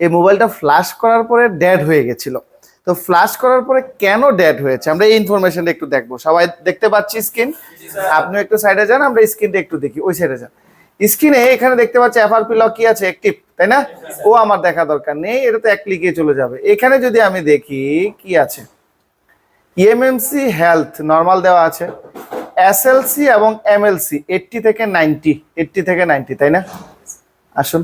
এই মোবাইলটা ফ্ল্যাশ করার পরে ডেড হয়ে গেছিল। তো ফ্ল্যাশ করার পরে কেন ডেড হয়েছে আমরা এই ইনফরমেশনটা একটু দেখবো। সবাই দেখতে পাচ্ছি স্ক্রিন? আপনিও একটু সাইডে যান, আমরা স্ক্রিনটা একটু দেখি, ওই সাইডে যান। স্ক্রিনে এখানে দেখতে পাচ্ছি এফআরপি লক কি আছে, অ্যাক্টিভ, তাই না? ও আমার দেখা দরকার নেই, এটা তো এক ক্লিকে চলে যাবে। এখানে যদি আমি দেখি কি আছে, ইএমএমসি হেলথ নরমাল দেওয়া আছে, এসএলসি এবং এমএলসি 80 থেকে 90, 80 থেকে 90, তাই না? আসুন,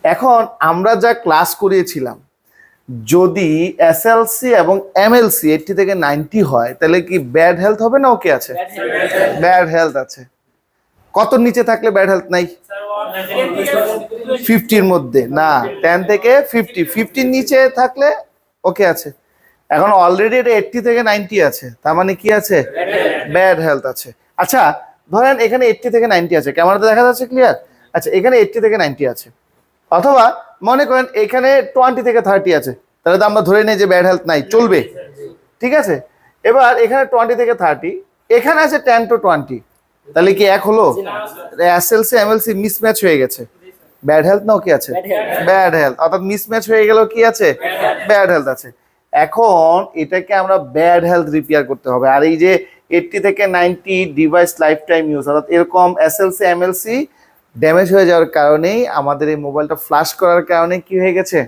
এখন আমরা যা ক্লাস করিয়েছিলাম, যদি এসএলসি এবং এমএলসি 80 থেকে 90 হয় তাহলে কি ব্যাড হেলথ হবে না ওকে আছে? ব্যাড হেলথ আছে। কত নিচে থাকলে ব্যাড হেলথ নাই? 50 মধ্যে না, 10 থেকে 50, 50 নিচে থাকলে ওকে আছে। এখন অলরেডি এটা 80 থেকে 90 আছে, তার মানে কি আছে? ব্যাড হেলথ আছে। আচ্ছা ধরেন এখানে 80 থেকে 90 আছে, ক্যামেরাতে দেখা যাচ্ছে ক্লিয়ার? আচ্ছা এখানে 80 থেকে 90 আছে, অথবা মনে করেন এখানে 20 থেকে 30 আছে, তাহলে তো আমরা ধরে নেই যে ব্যাড হেলথ নাই, চলবে, ঠিক আছে? এবার এখানে 20 থেকে 30, এখানে আছে 10 to 20, তাহলে কি এক হলো? এসএলসি এমএলসি মিসম্যাচ হয়ে গেছে, ব্যাড হেলথ না ওকে আছে? ব্যাড হেলথ, অর্থাৎ মিসম্যাচ হয়ে গেল, কি আছে? ব্যাড হেলথ আছে। এখন এটাকে আমরা ব্যাড হেলথ রিপেয়ার করতে হবে। আর এই যে 80 থেকে 90 ডিভাইস লাইফ টাইম ইউজ, অর্থাৎ এরকম এসএলসি এমএলসি ড্যামেজ হয়ে যাওয়ার কারণেই আমাদের এই মোবাইলটা ফ্ল্যাশ করার কারণে কি হয়ে গেছে?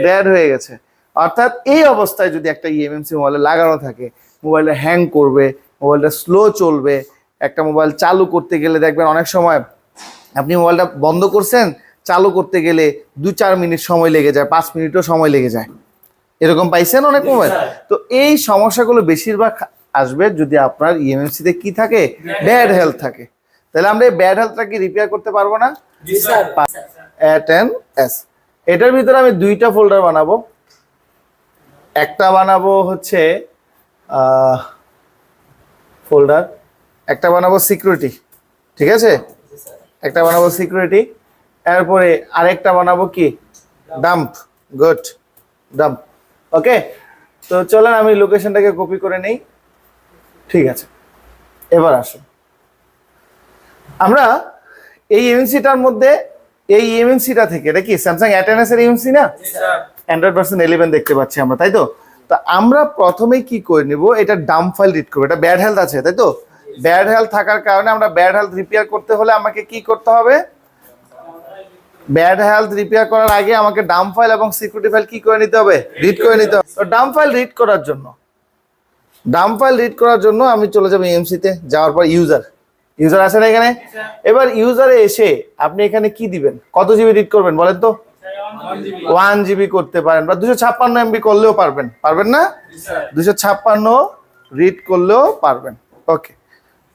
ডেড হয়ে গেছে। অর্থাৎ এই অবস্থায় যদি একটা ইএমএমসি মোবাইলে লাগানো থাকে, মোবাইলটা হ্যাং করবে, মোবাইলটা স্লো চলবে। একটা মোবাইল চালু করতে গেলে দেখবেন অনেক সময় আপনি মোবাইলটা বন্ধ করছেন, চালু করতে গেলে 2-4 মিনিট সময় লেগে যায়, 5 মিনিটও সময় লেগে যায়, এরকম পাইছেন অনেক মোবাইল? তো এই সমস্যাগুলো বেশিরভাগ আসবে যদি আপনার ইএমএমসি তে কি থাকে? ব্যাড হেলথ থাকে। তাহলে আমরা এই ব্যাড হেলথটাকে রিপেয়ার করতে পারবো না? A10s। এটার ভিতরে আমি দুইটা ফোল্ডার বানাবো। একটা বানাবো হচ্ছে ফোল্ডার, একটা বানাবো সিকিউরিটি, ঠিক আছে? একটা বানাবো সিকিউরিটি, এরপরে আরেকটা বানাবো কি? ডাম্প। Good, dump. ওকে, তো চলেন আমি লোকেশনটাকে কপি করে নেই, ঠিক আছে? এবার আসুন, আমরা এই এমএনসিটার মধ্যে, এই এমএনসিটা থেকে, এটা কি স্যামসাং A10s এর এমএনসি না? অ্যান্ড্রয়েড ভার্সন 11 দেখতে পাচ্ছি আমরা, তাই তো? তো আমরা প্রথমেই কি করে নিব, এটা ডাম্প ফাইল রিড করবো। এটা ব্যাড হেলথ আছে, তাই তো? ব্যাড হেলথ থাকার কারণে আমরা ব্যাড হেলথ রিপেয়ার করতে হলে আমাকে কি করতে হবে? ব্যাড হেলথ রিপেয়ার করার আগে আমাকে ডাম্প ফাইল এবং সিকিউরিটি ফাইল কি করে নিতে হবে? রিড করে নিতে হবে। তো ডাম্প ফাইল রিড করার জন্য আমি চলে যাবো এমসি তে, যাওয়ার পর ইউজার আছে না এখানে? এবার ইউজারে এসে আপনি এখানে কি দিবেন, কত জিবি রিড করবেন বলেন তো? 1 জিবি করতে পারেন, বা 256 এমবি করলেও পারবেন, পারবেন না? 256 রিড করলেও পারবেন। ওকে,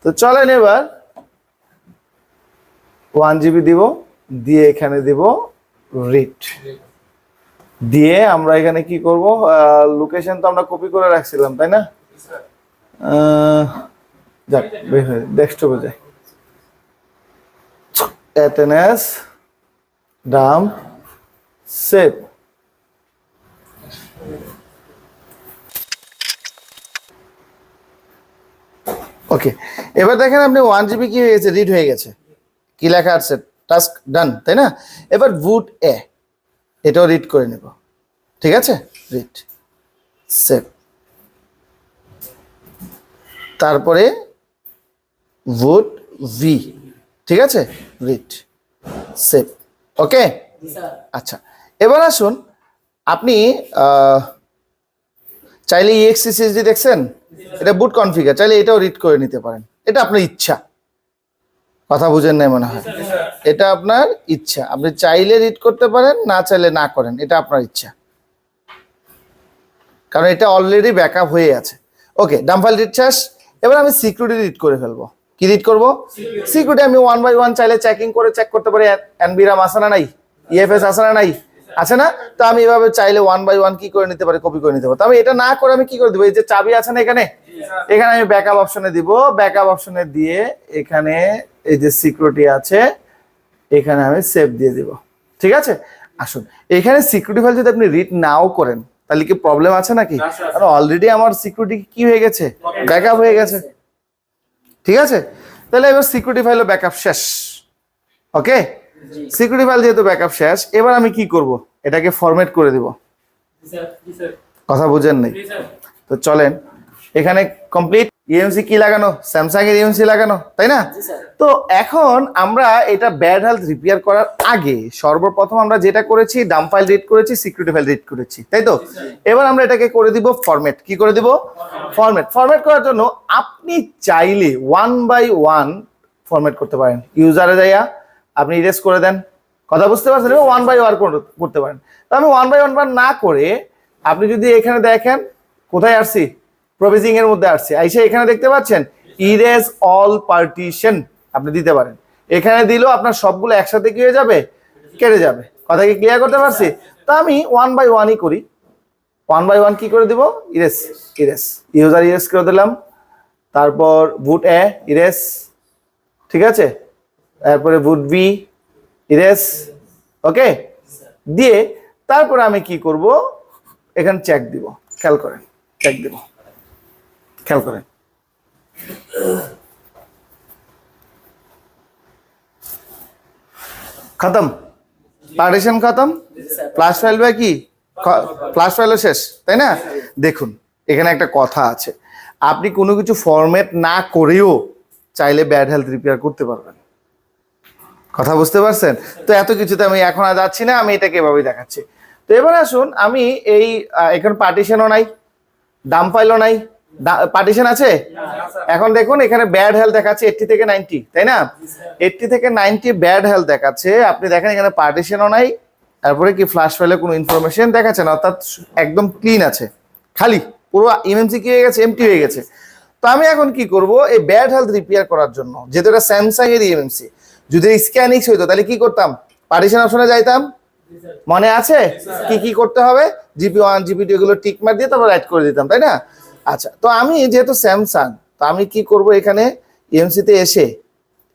তো চলেন এবার 1 জিবি দিব, দিয়ে এখানে দিব রিড, দিয়ে আমরা এখানে কি করব, লোকেশন তো আমরা কপি করে রাখছিলাম, তাই না? যাক, ডেস্কটপে যাই, A10s ডাম্প সেভ। ওকে, এবার দেখেন আপনি 1 জিবি কি হয়ে গেছে? রিড হয়ে গেছে। কি লেখা আছে? টাস্ক ডান, তাই না? এবার বুট এ, এটাও রিড করে নেব, ঠিক আছে? Read, save. তারপরে বুট ভি, ঠিক আছে? Read, save. ওকে, আচ্ছা এবার আসুন, আপনি চাইলে EXE দেখছেন, এটা বুট কনফিগার, চাইলে এটাও রিড করে নিতে পারেন, এটা আপনার ইচ্ছা। কথা বুঝেন নাই মনে হয়? এটা আপনার ইচ্ছা, আপনি চাইলে রিড করতে পারেন, না চাইলে না করেন, এটা আপনার ইচ্ছা, কারণ এটা অলরেডি ব্যাকআপ হয়ে আছে। ওকে, ডাম্প ফাইল রিড শেষ। এবার আমি সিকিউরিটি রিড করে ফেলবো। কি রিড করব? সিকিউরিটি আমি 1 বাই 1 চাইলে চেকিং করে চেক করতে পারি, এনবি রাম আছে না নাই, ইএফএস আছে না নাই, আছে না? তো আমি এভাবে চাইলে 1 বাই 1 কি করে নিতে পারি, কপি করে নিতে পারি। তবে এটা না করে আমি কি করে দিব, এই যে চাবি আছে না এখানে, এখানে আমি ব্যাকআপ অপশনে দিব, ব্যাকআপ অপশনে দিয়ে এখানে এই যে সিকিউরিটি আছে, এখানে আমি সেভ দিয়ে দিব, ঠিক আছে? আসুন, এখানে সিকিউরিটি ফাইল যদি আপনি রিড নাও করেন তাহলে কি প্রবলেম আছে নাকি? কারণ অলরেডি আমার সিকিউরিটি কি হয়ে গেছে? ব্যাকআপ হয়ে গেছে, ঠিক আছে? তাহলে এবার সিকিউরিটি ফাইলের ব্যাকআপ শেষ। ওকে, সিকিউরিটি ফাইল যেহেতু ব্যাকআপ শেষ, এবার আমি কি করব, এটাকে ফরম্যাট করে দিব। কথা বুঝেন নাই? তো চলেন, এখানে কমপ্লিট ইএমসি কি লাগানো, স্যামসাং এর ইএমসি লাগানো, তাই না? তো এখন আমরা এটা ব্যাড হেলথ রিপেয়ার করার আগে সর্বপ্রথম আমরা যেটা করেছি, ডাম্প ফাইল রিড করেছি, সিকিউরিটি ফাইল রিড করেছি, তাই তো? এবার আমরা এটাকে করে দিব ফরম্যাট। কি করে দিব? ফরম্যাট করার জন্য আপনি চাইলে 1 বাই 1 ফরম্যাট করতে পারেন। ইউজারে যাইয়া আপনি ইরেজ করে দেন। কথা বুঝতে পারছেন? 1 বাই 1 করতে পারেন। তো আমি 1 বাই 1 না করে আপনি যদি এখানে দেখেন, কোথায় আসছি, প্রভিজিং এর মধ্যে আসছে, আইসা এখানে দেখতে পাচ্ছেন ইরেজ অল পার্টিশন আপনি দিতে পারেন। এখানে দিলেও আপনার সবগুলো একসাথে কি হয়ে যাবে, কেটে যাবে। কথা কি ক্লিয়ার করতে পারছি? তো আমি 1 বাই 1ই করি। 1 বাই 1 কি করে দিব, ইরেজ ইউজার ইরেজ করে দিলাম, তারপর বুট এ ইরেজ, ঠিক আছে, তারপরে বুট বি ইরেজ, ওকে, দিয়ে তারপরে আমি কি করব, এখানে চেক দিব। খেয়াল করেন, চেক দিব, খেয়াল করেন, খতম, পার্টিশন খতম, ফ্ল্যাশ ফাইল বা কি, ফ্ল্যাশ ফাইলও শেষ, তাই না? দেখুন এখানে একটা কথা আছে, আপনি কোনো কিছু ফরম্যাট না করেও চাইলে ব্যাড হেলথ রিপেয়ার করতে পারবেন। কথা বুঝতে পারছেন? তো এত কিছুতে আমি এখন আর যাচ্ছি না, আমি এটাকে এভাবেই দেখাচ্ছি। তো এবার আসুন, আমি এই এখন পার্টিশনও নাই, ডাম্প ফাইলও নাই, পার্টিশন আছে। এখন দেখুন এখানে ব্যাড হেলথ দেখাচ্ছে 80 থেকে 90, তাই না? 80 থেকে 90 ব্যাড হেলথ দেখাচ্ছে। আপনি দেখেন এখানে পার্টিশনও নাই, তারপরে কি ফ্ল্যাশ ফাইলে কোনো ইনফরমেশন দেখাচ্ছে না, অর্থাৎ একদম ক্লিন আছে, খালি পুরো এমএমসি কি হয়ে গেছে, এমটি হয়ে গেছে। তো আমি এখন কি করব, এই ব্যাড হেলথ রিপেয়ার করার জন্য, যেহেতু এটা স্যামসাং এর এমএমসি, যদি স্ক্যানিক্স হইতো তাহলে কি করতাম, পার্টিশন অপশনে যাইতাম, মনে আছে কি কি করতে হবে, জিপি1 জিপি2 এগুলো টিক মার দিয়ে তারপর রাইট করে দিতাম, তাই না? আচ্ছা, তো আমি যেহেতু স্যামসাং, তো আমি কি করব, এখানে ইএমসি তে এসে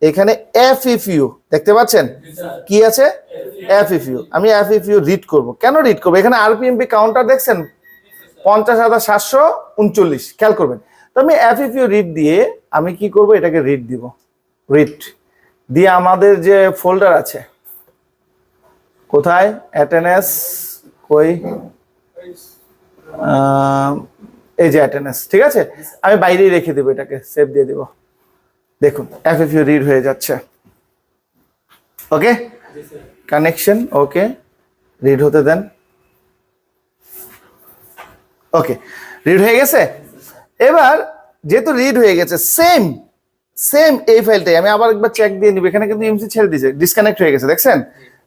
এখানে এফইফইউ দেখতে পাচ্ছেন, কি আছে, এফইফইউ, আমি এফইফইউ রিড করব। কেন রিড করব, এখানে আরপিএমপি কাউন্টার দেখছেন 50,739, খেয়াল করবেন। তো আমি এফইফইউ রিড দিয়ে আমি কি করব, এটাকে রিড দিব, রিড দিয়ে আমাদের যে ফোল্ডার আছে, কোথায়, অ্যাটেন্ডেন্স কই, এই যে অ্যাটেন্ডেন্স, ঠিক আছে, আমি বাইরেই রেখে দেবো, এটাকে সেভ দিয়ে দিব। দেখুন এফএফইউ রিড হয়ে যাচ্ছে, ওকে, কানেকশন ওকে, রিড হতে দেন, ওকে, রিড হয়ে গেছে। এবার যেহেতু রিড হয়ে গেছে, সেম এই ফাইলটাই আমি আবার একবার চেক দিয়ে নিব। এখানে কিন্তু ইএমসি ছেড়ে দিয়েছে, ডিসকানেক্ট হয়ে গেছে, দেখছেন?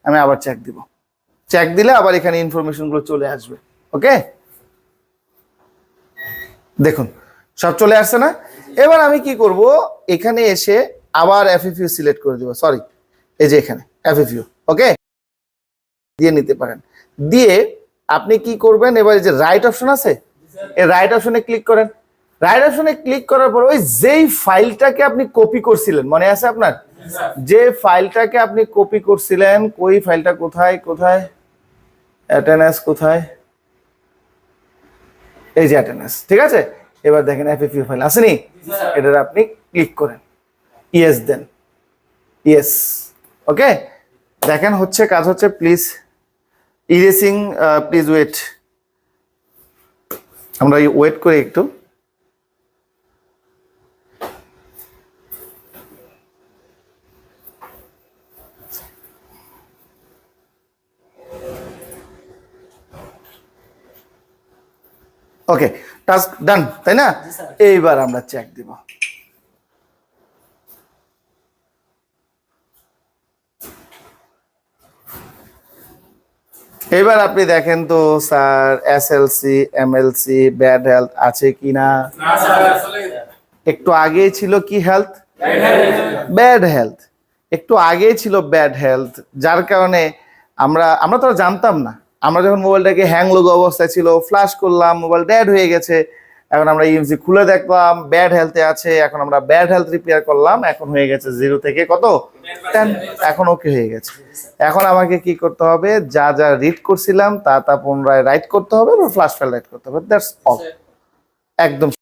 আমি আবার চেক দিব, চেক দিলে আবার এখানে ইনফরমেশন গুলো চলে আসবে, ওকে, দেখুন সব চলে আসছে না? এবার আমি কি করব, এখানে এসে আবার এফএফইউ সিলেক্ট করে দিব, সরি, এই যে এখানে এফএফইউ, ওকে, দিয়ে নিতে পারেন। দিয়ে আপনি কি করবেন, এবার যে রাইট অপশন আছে, এই রাইট অপশনে ক্লিক করেন। রাইট অপশনে ক্লিক করার পর ওই যেই ফাইলটাকে আপনি কপি করছিলেন, মনে আছে আপনার, যে ফাইলটাকে আপনি কপি করছিলেন, ওই ফাইলটা কোথায়, অ্যাটেন্ডেন্স কোথায়, এই যে অ্যাটেন্ডেন্স, ঠিক আছে। এবার দেখেন এফএফইউ ফাইল আসেনি, এটার আপনি ক্লিক করেন, ইয়েস দেন, ইয়েস, ওকে, দেখেন হচ্ছে, কাজ হচ্ছে। প্লিজ ইরেসিং, প্লিজ ওয়েট, আমরা ওয়েট করি একটু। ওকে, টাস্ক ডান, তাই না? এইবার আমরা চেক দিব। এবার আপনি দেখেন তো sir, SLC MLC bad health আছে কিনা। একটু আগেই ছিল কি হেলথ, ব্যাড হেলথ, একটু আগেই ছিল ব্যাড হেলথ, যার কারণে আমরা তো জানতাম না। আমরা যখন মোবাইলটাকে হ্যাং লগো অবস্থায় ছিল, ফ্ল্যাশ করলাম, মোবাইল ডেড হয়ে গেছে, এখন আমরা ইএমসি খুলে দেখলাম ব্যাড হেলথে আছে, এখন আমরা ব্যাড হেলথ রিপেয়ার করলাম, এখন হয়ে গেছে 0 থেকে কত 10, এখন ওকে হয়ে গেছে। এখন আমাকে কি করতে হবে, যা যা রিড করছিলাম তা পুনরায় রাইট করতে হবে, ফ্ল্যাশ ফাইল রাইট করতে হবে, দ্যাটস অল, একদম।